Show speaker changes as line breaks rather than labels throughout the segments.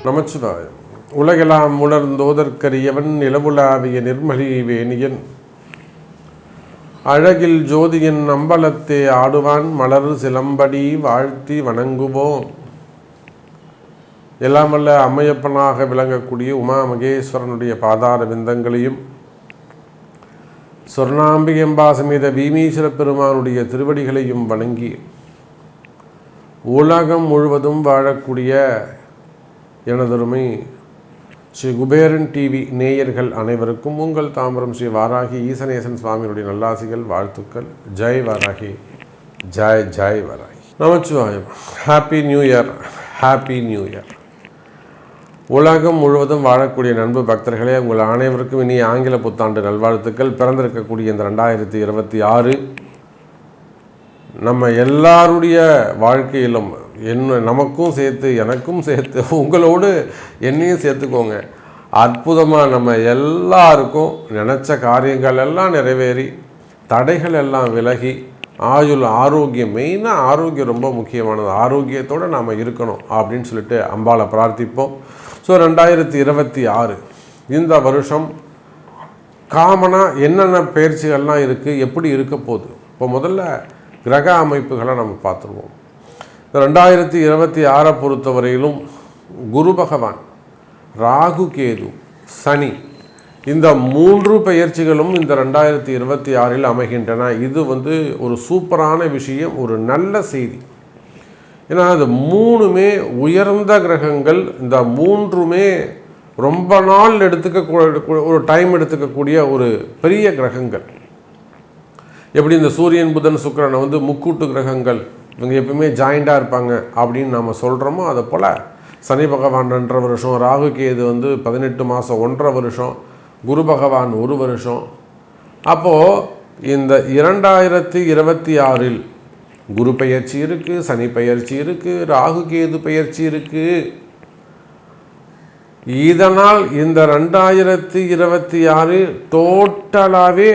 நமச்சிவாயம். உலகெல்லாம் உணர்ந்தோதற்கரியவன் நிலவுலாவிய நிர்மலி வேணியன் அழகில் ஜோதியின் அம்பலத்தே ஆடுவான் மலர் சிலம்படி வாழ்த்தி வணங்குவோம். எல்லாம் வல்ல அம்மையப்பனாக விளங்கக்கூடிய உமா மகேஸ்வரனுடைய பாதார விந்தங்களையும் சொர்ணாம்பிகம்பா சமேத பீமீஸ்வர பெருமானுடைய திருவடிகளையும் வணங்கி உலகம் முழுவதும் வாழக்கூடிய எனதருமை ஸ்ரீ குபேரன் டிவி நேயர்கள் அனைவருக்கும் உங்கள் தாம்பரம் ஸ்ரீ வாராகி ஈசனேசன் சுவாமியுடைய நல்லாசிகள், வாழ்த்துக்கள். Jai Varahi, Jai Jai Varahi. Namachivayam. Happy new year, happy new year. உலகம் முழுவதும் வாழக்கூடிய நண்பு பக்தர்களே, உங்கள் அனைவருக்கும் இனி ஆங்கில புத்தாண்டு நல்வாழ்த்துக்கள். பிறந்திருக்கக்கூடிய இந்த 2026 நம்ம எல்லாருடைய வாழ்க்கையிலும் நமக்கும் சேர்த்து எனக்கும் சேர்த்து உங்களோடு என்னையும் சேர்த்துக்கோங்க. அற்புதமாக நம்ம எல்லாருக்கும் நினச்ச காரியங்கள் எல்லாம் நிறைவேறி தடைகள் எல்லாம் விலகி ஆயுள் ஆரோக்கியம், மெயினாக ஆரோக்கியம் ரொம்ப முக்கியமானது. ஆரோக்கியத்தோடு நாம் இருக்கணும் அப்படின்னு சொல்லிட்டு அம்பாளை பிரார்த்திப்போம். ஸோ 2026 இந்த வருஷம் காமனாக என்னென்ன பயிற்சிகள்லாம் இருக்குது, எப்படி இருக்க போகுது. இப்போ முதல்ல கிரக அமைப்புகளை நம்ம பார்த்துருவோம். 2026 பொறுத்தவரையிலும் குரு பகவான், ராகு கேது, சனி இந்த 3 பெயர்ச்சிகளும் இந்த 2026 அமைகின்றன. இது ஒரு சூப்பரான விஷயம், ஒரு நல்ல செய்தி. ஏன்னா அது 3மே உயர்ந்த கிரகங்கள். இந்த 3மே ரொம்ப நாள் ஒரு டைம் எடுத்துக்கக்கூடிய ஒரு பெரிய கிரகங்கள். எப்படி இந்த சூரியன் புதன் சுக்கிரனை முக்கூட்டு கிரகங்கள், இவங்க எப்பவுமே ஜாயிண்டாக இருப்பாங்க அப்படின்னு நம்ம சொல்கிறோமோ, அதை போல் சனி பகவான் 2.5 வருஷம், ராகு கேது 18 மாதம் 1.5 வருஷம், குரு பகவான் 1 வருஷம். அப்போது இந்த 2026 குரு பெயர்ச்சி இருக்குது, சனி பெயர்ச்சி இருக்குது, ராகு கேது பெயர்ச்சி இருக்குது. இதனால் இந்த 2026 டோட்டலாகவே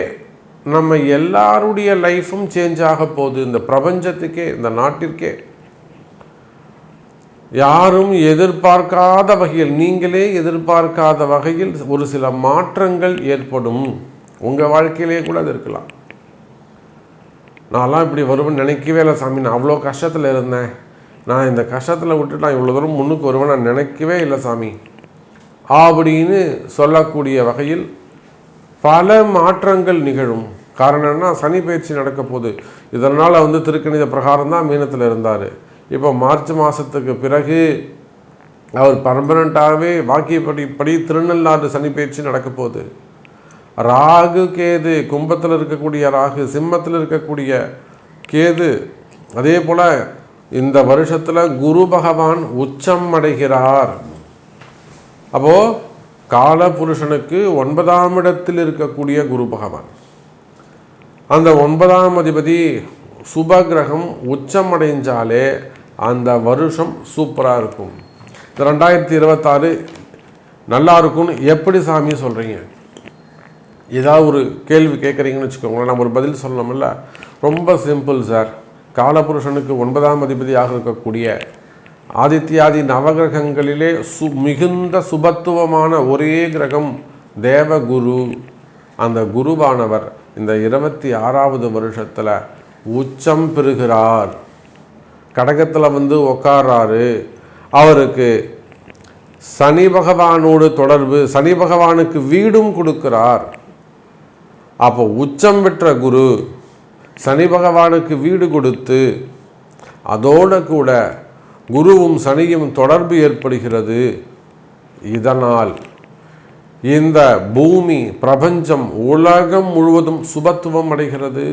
நம்ம எல்லாருடைய லைஃப்பும் சேஞ்ச் ஆக போகுது. இந்த பிரபஞ்சத்துக்கே, இந்த நாட்டிற்கே யாரும் எதிர்பார்க்காத வகையில், நீங்களே எதிர்பார்க்காத வகையில் ஒரு சில மாற்றங்கள் ஏற்படும். உங்கள் வாழ்க்கையிலே கூட அது இருக்கலாம். நான்லாம் இப்படி வருவேன்னு நினைக்கவே இல்லை சாமி, நான் அவ்வளோ கஷ்டத்தில் இருந்தேன், நான் இந்த கஷ்டத்தில் விட்டுட்டு நான் இவ்வளோ தூரம் முன்னுக்கு வருவேன் நான் நினைக்கவே இல்லை சாமி அப்படின்னு சொல்லக்கூடிய வகையில் பல மாற்றங்கள் நிகழும். காரணம் என்ன? சனி பயிற்சி நடக்க போகுது. இதனால் திருக்கணித பிரகாரம் தான் மீனத்தில் இருந்தார். இப்போ மார்ச் மாதத்துக்கு பிறகு அவர் பர்மனண்ட்டாகவே வாக்கியப்படி திருநள்ளாறு சனி பயிற்சி நடக்க போகுது. ராகு கேது, கும்பத்தில் இருக்கக்கூடிய ராகு, சிம்மத்தில் இருக்கக்கூடிய கேது, அதே போல் இந்த வருஷத்தில் குரு பகவான் உச்சம் அடைகிறார். அப்போது காலபுருஷனுக்கு 9ஆம் இடத்தில் இருக்கக்கூடிய குரு பகவான், அந்த 9ஆம் அதிபதி சுபகிரகம் உச்சம் அடைஞ்சாலே அந்த வருஷம் சூப்பராக இருக்கும். இந்த 2026 நல்லா இருக்கும்னு எப்படி சாமி சொல்கிறீங்க? ஏதாவது ஒரு கேள்வி கேட்குறீங்கன்னு வச்சுக்கோங்களேன், நம்ம ஒரு பதில் சொல்லணும்ல. ரொம்ப சிம்பிள் சார். காலபுருஷனுக்கு 9ஆம் அதிபதியாக இருக்கக்கூடிய ஆதித்யாதி நவகிரகங்களிலே மிகுந்த சுபத்துவமான ஒரே கிரகம் தேவகுரு. அந்த குருவானவர் இந்த 26வது வருஷத்தில் உச்சம் பெறுகிறார். கடகத்தில் உட்கார்றாரு. அவருக்கு சனி பகவானோடு தொடர்பு, சனி பகவானுக்கு வீடும் கொடுக்கிறார். அப்போ உச்சம் பெற்ற குரு சனி பகவானுக்கு வீடு கொடுத்து அதோடு கூட குருவும் சனியும் தொடர்பு ஏற்படுகிறது. இதனால் இந்த பூமி, பிரபஞ்சம், உலகம் முழுவதும் சுபத்துவம் அடைகிறது.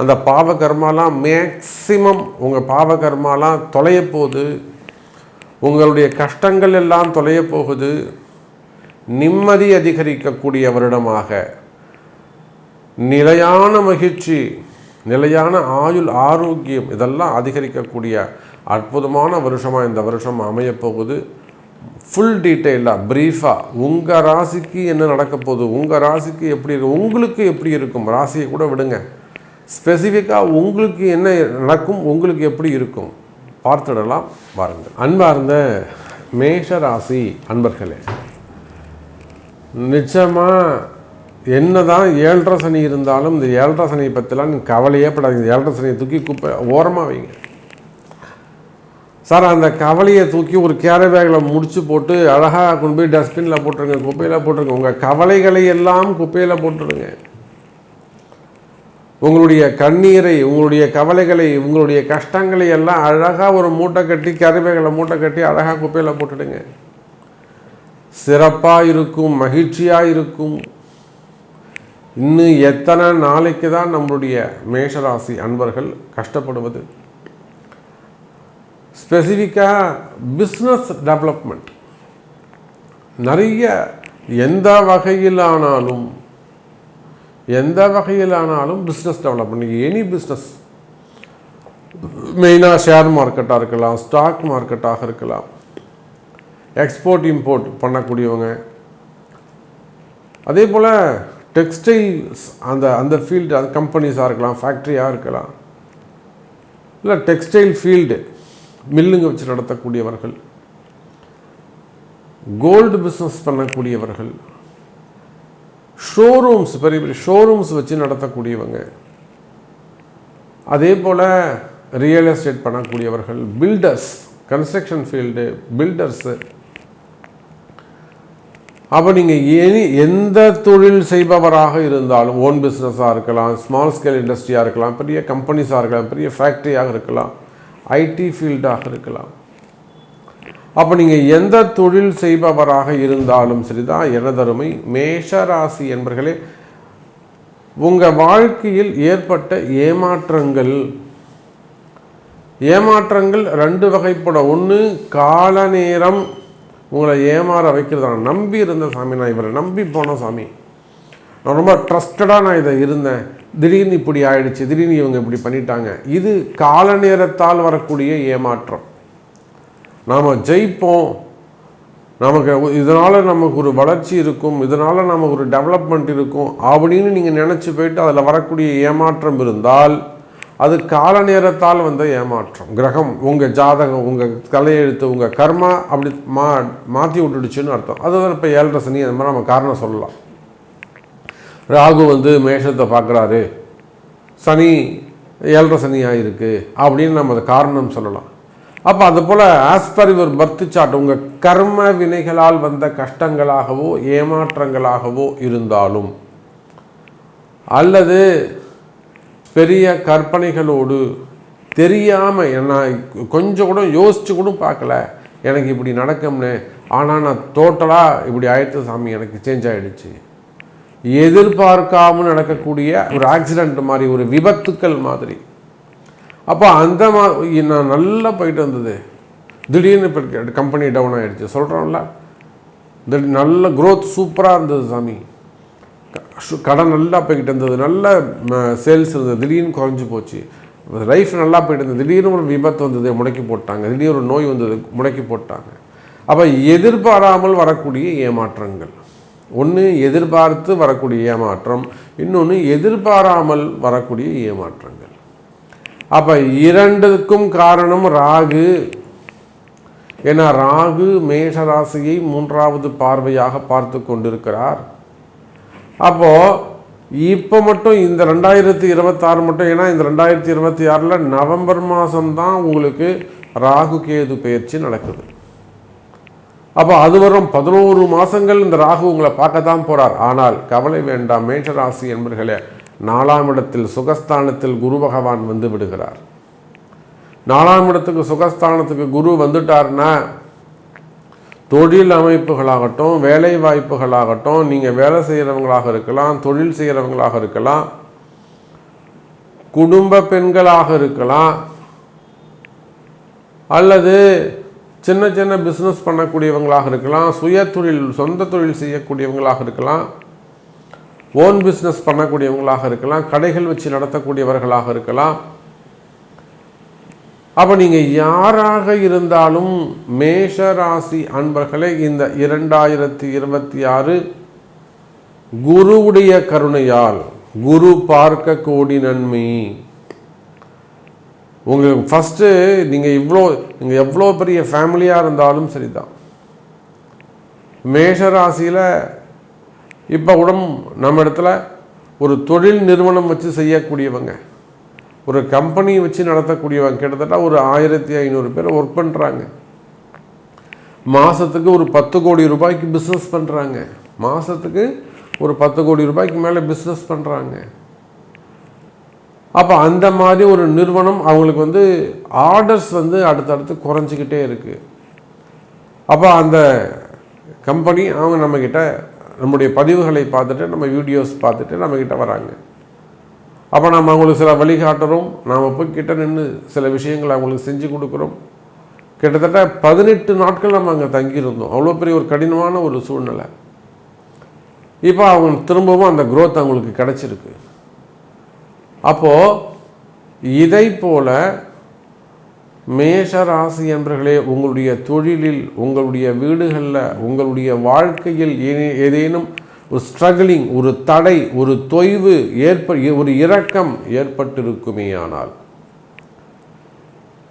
அந்த பாவகர்மாலாம் மேக்சிமம் உங்கள் பாவகர்மாலாம் தொலைய போகுது. உங்களுடைய கஷ்டங்கள் எல்லாம் தொலைய போகுது. நிம்மதி அதிகரிக்கக்கூடிய வருடமாக, நிலையான மகிழ்ச்சி, நிலையான ஆயுள் ஆரோக்கியம் இதெல்லாம் அதிகரிக்கக்கூடிய அற்புதமான வருஷமாக இந்த வருஷம் அமையப்போகுது. ஃபுல் டீட்டெயிலாக ப்ரீஃபாக உங்கள் ராசிக்கு என்ன நடக்க போகுது, உங்கள் ராசிக்கு எப்படி இருக்கும், உங்களுக்கு எப்படி இருக்கும், ராசியை கூட விடுங்க, ஸ்பெசிஃபிக்காக உங்களுக்கு என்ன நடக்கும், உங்களுக்கு எப்படி இருக்கும் பார்த்துடலாம் பாருங்கள். அன்பார்ந்த மேஷ ராசி அன்பர்களே, நிச்சயமாக என்னதான் 7.5 சனி இருந்தாலும் இந்த 7.5 சனியை பற்றிலாம் நீங்கள் கவலையே படாதீங்க. 7.5 சனியை தூக்கி குப்பை ஓரமாக வைங்க சார். அந்த கவலையை தூக்கி ஒரு கேரி பேக்கில் முடிச்சு போட்டு அழகாக கொண்டு போய் டஸ்ட்பினில் போட்டுருங்க, குப்பையில் போட்டுருங்க. உங்கள் கவலைகளை எல்லாம் குப்பையில் போட்டுருங்க. உங்களுடைய கண்ணீரை, உங்களுடைய கவலைகளை, உங்களுடைய கஷ்டங்களை எல்லாம் அழகாக ஒரு மூட்டை கட்டி, கேரி பேக்கில் மூட்டை கட்டி அழகாக குப்பையில் போட்டுடுங்க. சிறப்பாக இருக்கும், மகிழ்ச்சியாக இருக்கும். இன்னும் எத்தனை நாளைக்கு தான் நம்மளுடைய மேஷராசி அன்பர்கள் கஷ்டப்படுவது? ஸ்பெசிஃபிக்காக பிஸ்னஸ் டெவலப்மெண்ட் நிறைய எந்த வகையிலானாலும் பிஸ்னஸ் டெவலப்மெண்ட், எனி பிஸ்னஸ், மெயினாக ஷேர் மார்க்கெட்டாக இருக்கலாம், ஸ்டாக் மார்க்கெட்டாக இருக்கலாம், எக்ஸ்போர்ட் இம்போர்ட் பண்ணக்கூடியவங்க, அதே போல் டெக்ஸ்டைல்ஸ் அந்த ஃபீல்டு, அது கம்பெனிஸாக இருக்கலாம், ஃபேக்ட்ரியாக இருக்கலாம், இல்லை டெக்ஸ்டைல் ஃபீல்டு மில்லுங்க வச்சு நடத்தக்கூடியவர்கள், கோல்டு பிஸ்னஸ் பண்ணக்கூடியவர்கள், ஷோரூம்ஸ், பெரிய பெரிய ஷோரூம்ஸ் வச்சு நடத்தக்கூடியவங்க, அதே போல் ரியல் எஸ்டேட் பண்ணக்கூடியவர்கள், பில்டர்ஸ், கன்ஸ்ட்ரக்ஷன் ஃபீல்டு பில்டர்ஸு. அப்போ நீங்கள் எந்த தொழில் செய்பவராக இருந்தாலும், ஓன் பிஸ்னஸாக இருக்கலாம், ஸ்மால் ஸ்கேல் இண்டஸ்ட்ரியாக இருக்கலாம், பெரிய கம்பெனிஸாக இருக்கலாம், பெரிய ஃபேக்ட்ரியாக இருக்கலாம், ஐடி ஃபீல்டாக இருக்கலாம். அப்போ நீங்கள் எந்த தொழில் செய்பவராக இருந்தாலும் சரிதான் எனதருமை மேஷராசி என்பர்களே, உங்கள் வாழ்க்கையில் ஏற்பட்ட ஏமாற்றங்கள் 2 வகைப்படும். ஒன்று, கால நேரம் உங்களை ஏமாற வைக்கிறதான. நம்பி இருந்த சாமி, நான் இவரை நம்பி போன சாமி, நான் ரொம்ப ட்ரஸ்டடாக நான் இதை இருந்தேன், திடீர்னு இப்படி ஆயிடுச்சு, திடீர்னு இவங்க இப்படி பண்ணிட்டாங்க. இது கால நேரத்தால் வரக்கூடிய ஏமாற்றம். நாம் ஜெயிப்போம், நமக்கு இதனால் நமக்கு ஒரு வளர்ச்சி இருக்கும், இதனால் நமக்கு ஒரு டெவலப்மெண்ட் இருக்கும் அப்படின்னு நீங்கள் நினச்சி போயிட்டு அதில் வரக்கூடிய ஏமாற்றம் இருந்தால் அது கால நேரத்தால் வந்த ஏமாற்றம். கிரகம், உங்கள் ஜாதகம், உங்கள் தலையெழுத்து, உங்கள் கர்மா அப்படி மாற்றி விட்டுடுச்சுன்னு அர்த்தம். அதுதான் இப்போ 7.5 சனி, அந்த மாதிரி நம்ம காரணம் சொல்லலாம். ராகு மேஷத்தை பார்க்குறாரு, சனி 7.5 சனியாக இருக்குது அப்படின்னு நம்ம அதை காரணம் சொல்லலாம். அப்போ அது போல் as per your birth chart, உங்கள் கர்ம வினைகளால் வந்த கஷ்டங்களாகவோ ஏமாற்றங்களாகவோ இருந்தாலும், அல்லது பெரிய கற்பனைகளோடு தெரியாமல், நான் கொஞ்சம் கூட யோசிச்சு கூட பார்க்கல எனக்கு இப்படி நடக்கும்னு, ஆனால் நான் டோட்டலாக இப்படி ஆயிடுச்சு சாமி, எனக்கு சேஞ்ச் ஆகிடுச்சு, எதிர்பார்க்காமல் நடக்கக்கூடிய ஒரு ஆக்சிடெண்ட் மாதிரி, ஒரு விபத்துக்கள் மாதிரி. அப்போ அந்த மாதிரி நான் நல்லா போயிட்டு வந்தது, திடீர்னு இப்போ கம்பெனி டவுன் ஆகிடுச்சு சொல்கிறோம்ல, நல்ல க்ரோத் சூப்பராக இருந்தது சாமி, கடன் நல்லா போய்கிட்டு இருந்தது, நல்ல சேல்ஸ் இருந்தது, திடீர்னு குறைஞ்சி போச்சு, லைஃப் நல்லா போயிட்டு இருந்தது, திடீர்னு ஒரு விபத்து வந்தது, முடக்கி போட்டாங்க, திடீர்னு ஒரு நோய் வந்தது, முடக்கி போட்டாங்க. அப்போ எதிர்பாராமல் வரக்கூடிய ஏமாற்றங்கள், ஒன்று எதிர்பார்த்து வரக்கூடிய ஏமாற்றம், இன்னொன்று எதிர்பாராமல் வரக்கூடிய ஏமாற்றங்கள். அப்போ 2க்கும் காரணம் ராகு. ஏன்னா ராகு மேஷராசியை 3வது பார்வையாக பார்த்து கொண்டிருக்கிறார். அப்போது இப்போ மட்டும் இந்த 2026 மட்டும், ஏன்னா இந்த 2026 நவம்பர் மாதம்தான் உங்களுக்கு ராகு கேது பயிற்சி நடக்குது. அப்போ அது வரும் 11 மாதங்கள் இந்த ராகு உங்களை பார்க்கத்தான் போகிறார். ஆனால் கவலை வேண்டாம் மேஷராசி என்பர்களே, 4ஆம் இடத்தில் சுகஸ்தானத்தில் குரு பகவான் வந்து விடுகிறார். 4ஆம் இடத்துக்கு சுகஸ்தானத்துக்கு குரு வந்துட்டார்னா, தொழில் அமைப்புகளாகட்டும், வேலை வாய்ப்புகளாகட்டும், நீங்கள் வேலை செய்கிறவங்களாக இருக்கலாம், தொழில் செய்கிறவங்களாக இருக்கலாம், குடும்ப பெண்களாக இருக்கலாம், அல்லது சின்ன சின்ன பிஸ்னஸ் பண்ணக்கூடியவங்களாக இருக்கலாம், சுய தொழில் சொந்த தொழில் செய்யக்கூடியவங்களாக இருக்கலாம், ஓன் பிஸ்னஸ் பண்ணக்கூடியவங்களாக இருக்கலாம், கடைகள் வச்சு நடத்தக்கூடியவர்களாக இருக்கலாம். அப்போ நீங்கள் யாராக இருந்தாலும் மேஷ ராசி அன்பர்களே, இந்த 2026 குருவுடைய கருணையால், குரு பார்க்க கோடி நன்மை. உங்களுக்கு ஃபஸ்ட்டு நீங்கள் எவ்வளோ பெரிய ஃபேமிலியாக இருந்தாலும் சரிதான், மேஷராசியில் இப்போ கூட நம்ம இடத்துல ஒரு தொழில் நிறுவனம் வச்சு செய்யக்கூடியவங்க, ஒரு கம்பெனி வச்சு நடத்தக்கூடியவங்க கிட்டத்தட்ட ஒரு 1500 பேர் ஒர்க் பண்ணுறாங்க. மாதத்துக்கு ஒரு 10 கோடி ரூபாய்க்கு பிஸ்னஸ் பண்ணுறாங்க. மாதத்துக்கு ஒரு 10 கோடி ரூபாய்க்கு மேலே பிஸ்னஸ் பண்ணுறாங்க. அப்போ அந்த மாதிரி ஒரு நிறுவனம் அவங்களுக்கு ஆர்டர்ஸ் அடுத்தடுத்து குறைஞ்சிக்கிட்டே இருக்குது. அப்போ அந்த கம்பெனி அவங்க நம்மக்கிட்ட நம்முடைய பதிவுகளை பார்த்துட்டு, நம்ம வீடியோஸ் பார்த்துட்டு நம்மக்கிட்ட வராங்க. அப்போ நம்ம அவங்களுக்கு சில வழிகாட்டுறோம், நாம் போய் கிட்ட நின்று சில விஷயங்களை அவங்களுக்கு செஞ்சு கொடுக்குறோம். கிட்டத்தட்ட 18 நாட்கள் நம்ம அங்கே தங்கியிருந்தோம். அவ்வளோ பெரிய ஒரு கடினமான ஒரு சூழ்நிலை. இப்போ அவங்க திரும்பவும் அந்த growth அவங்களுக்கு கிடச்சிருக்கு. அப்போது இதை போல மேஷ ராசி என்பர்களே, உங்களுடைய தொழிலில், உங்களுடைய வீடுகளில், உங்களுடைய வாழ்க்கையில் ஏதேனும் ஒரு ஸ்ட்ரகிளிங், ஒரு தடை, ஒரு தொய்வு ஒரு இரக்கம் ஏற்பட்டிருக்குமேயானால்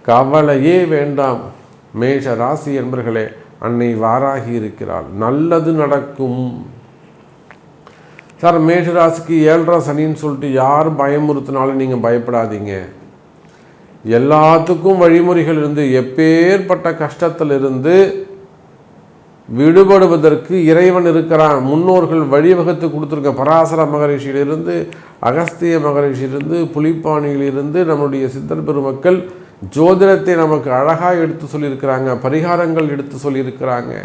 கவலையே வேண்டாம். மேஷ ராசி என்பர்களே, அன்னை வாராகி இருக்கிறாள், நல்லது நடக்கும். சார், மேஷராசிக்கு 7.5 சனின்னு சொல்லிட்டு யார் பயமுறுத்தினாலும் நீங்கள் பயப்படாதீங்க. எல்லாத்துக்கும் வழிமுறைகள் இருந்து, எப்பேற்பட்ட கஷ்டத்தில் இருந்து விடுபடுவதற்கு இறைவன் இருக்கிறான். முன்னோர்கள் வழிவகுத்து கொடுத்துருக்க. பராசர மகரிஷியிலிருந்து, அகஸ்திய மகரிஷியிலிருந்து, புலிப்பாணியிலிருந்து நம்முடைய சித்தர் பெருமக்கள் ஜோதிடத்தை நமக்கு அழகாக எடுத்து சொல்லியிருக்கிறாங்க, பரிகாரங்கள் எடுத்து சொல்லியிருக்கிறாங்க.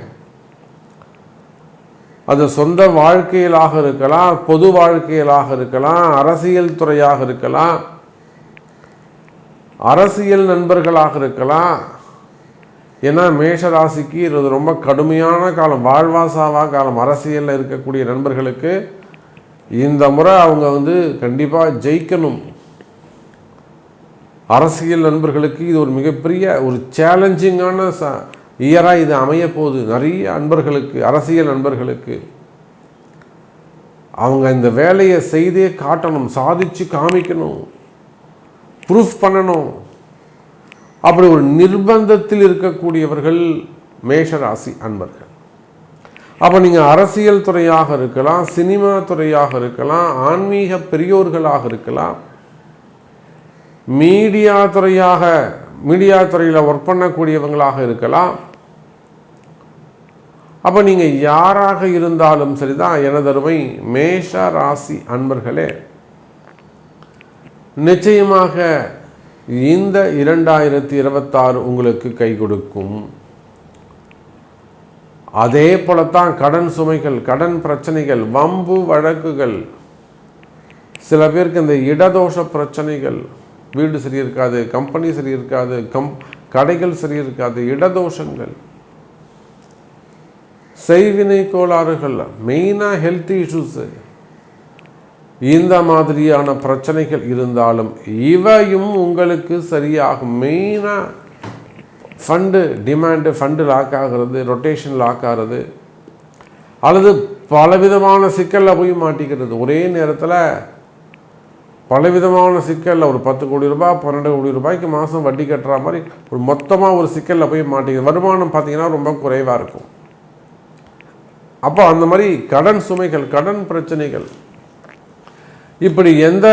அது சொந்த வாழ்க்கையிலாக இருக்கலாம், பொது வாழ்க்கையிலாக இருக்கலாம், அரசியல் துறையாக இருக்கலாம், அரசியல் நண்பர்களாக இருக்கலாம். ஏன்னா மேஷராசிக்கு இது ரொம்ப கடுமையான காலம், வாழ்வாசாவா காலம். அரசியலில் இருக்கக்கூடிய நண்பர்களுக்கு இந்த முறை அவங்க கண்டிப்பாக ஜெயிக்கணும். அரசியல் நண்பர்களுக்கு இது ஒரு மிகப்பெரிய ஒரு சேலஞ்சிங்கான இயராக இது அமைய போகுது. நிறைய நண்பர்களுக்கு, அரசியல் நண்பர்களுக்கு அவங்க இந்த வேலையை செய்தே காட்டணும், சாதிச்சு காமிக்கணும், ப்ரூஃப் பண்ணணும். அப்படி ஒரு நிர்பந்தத்தில் இருக்கக்கூடியவர்கள் மேஷராசி அன்பர்கள். அப்போ நீங்கள் அரசியல் துறையாக இருக்கலாம், சினிமா துறையாக இருக்கலாம், ஆன்மீக பெரியோர்களாக இருக்கலாம், மீடியா துறையில் ஒர்க் பண்ணக்கூடியவங்களாக இருக்கலாம். அப்போ நீங்கள் யாராக இருந்தாலும் சரிதான், எனதருமை மேஷ ராசி அன்பர்களே, நிச்சயமாக இந்த 2026 உங்களுக்கு கை கொடுக்கும். அதே போலத்தான் கடன் சுமைகள், கடன் பிரச்சனைகள், வம்பு வழக்குகள், சில பேருக்கு இந்த இடதோஷ பிரச்சனைகள், வீடு சரி இருக்காது, கம்பெனி சரி இருக்காது, கடைகள் சரி இருக்காது, இடதோஷங்கள், செய்வினை கோளாறுகள், மெயினாக ஹெல்த் இஷ்யூஸு, இந்த மாதிரியான பிரச்சனைகள் இருந்தாலும் இவையும் உங்களுக்கு சரியாகும். மெயினாக ஃபண்டு லாக் ஆகிறது, ரொட்டேஷன் லாக் ஆகிறது, அல்லது பலவிதமான சிக்கலில் போய் மாட்டிக்கிறது. ஒரே நேரத்தில் பலவிதமான சிக்கலில் ஒரு 10 கோடி ரூபாய் 12 கோடி ரூபாய்க்கு மாதம் வட்டி கட்டுற மாதிரி ஒரு மொத்தமாக ஒரு சிக்கலில் போய் மாட்டிக்கிறது. வருமானம் பார்த்திங்கன்னா ரொம்ப குறைவாக இருக்கும். அப்போ அந்த மாதிரி கடன் சுமைகள், கடன் பிரச்சனைகள், இப்படி எந்த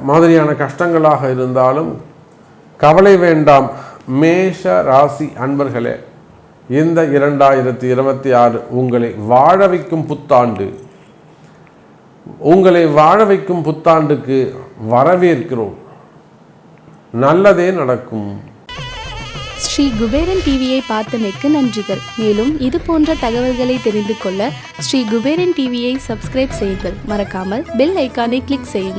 மாதிரியான கஷ்டங்களாக இருந்தாலும் கவலை வேண்டாம். மேஷ ராசி அன்பர்களே, இந்த 2026 உங்களை வாழ வைக்கும் புத்தாண்டு. உங்களை வாழ வைக்கும் புத்தாண்டுக்கு வரவேற்கிறோம். நல்லதே நடக்கும்.
ஸ்ரீ குபேரன் டிவியை பார்த்தமைக்கு நன்றிகள். மேலும் இது போன்ற தகவல்களை தெரிந்து கொள்ள ஸ்ரீ குபேரன் டிவியை சப்ஸ்கிரைப் செய்யுங்கள். மறக்காமல் பெல் ஐக்கானை கிளிக் செய்யுங்கள்.